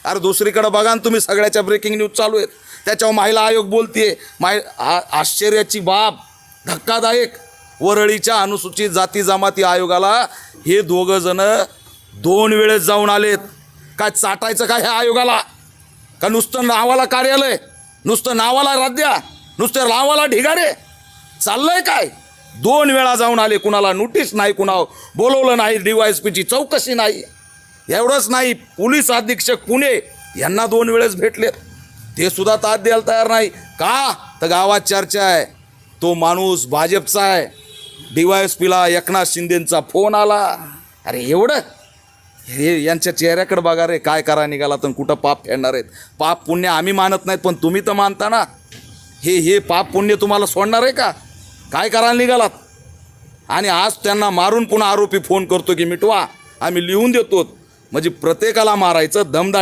अरे दुसरीकडे बघा ना तुम्ही, सगळ्याच्या ब्रेकिंग न्यूज चालू आहेत, त्याच्यावर महिला आयोग बोलतीये. आश्चर्याची बाब, धक्कादायक. वरळीच्या अनुसूचित जाती जमाती आयोगाला हे दोघं जण 2 वेळेस जाऊन आलेत. काय चाटायचं काय ह्या आयोगाला? का नुसतं नावाला कार्यालय, नुसतं नावाला राज्य, नुसतं नावाला ढिगारे चाललंय काय? 2 वेळा जाऊन आले, कुणाला नोटीस नाही, कुणाला बोलवलं नाही, DYSPची चौकशी नाही. एवढंच नाही, पोलीस अधीक्षक पुणे यांना 2 वेळेस भेटलेत, ते सुद्धा ताट द्यायला तयार नाही. का? तर गावात चर्चा आहे तो माणूस भाजपचा आहे. DYSPला एकनाथ शिंदेंचा फोन आला. अरे एवढं? हे यांच्या चेहऱ्याकडे बघा रे, काय करा निघाला तर कुठं पाप फेडणार आहेत. पाप पुण्य आम्ही मानत नाहीत, पण तुम्ही तर मानता ना. हे पाप पुण्य तुम्हाला सोडणार आहे का? काय करायला निघालात? आणि आज त्यांना मारून पुन्हा आरोपी फोन करतो की मिटवा, आम्ही लिहून देतो. म्हणजे प्रत्येकाला मारायचं, दमदाटी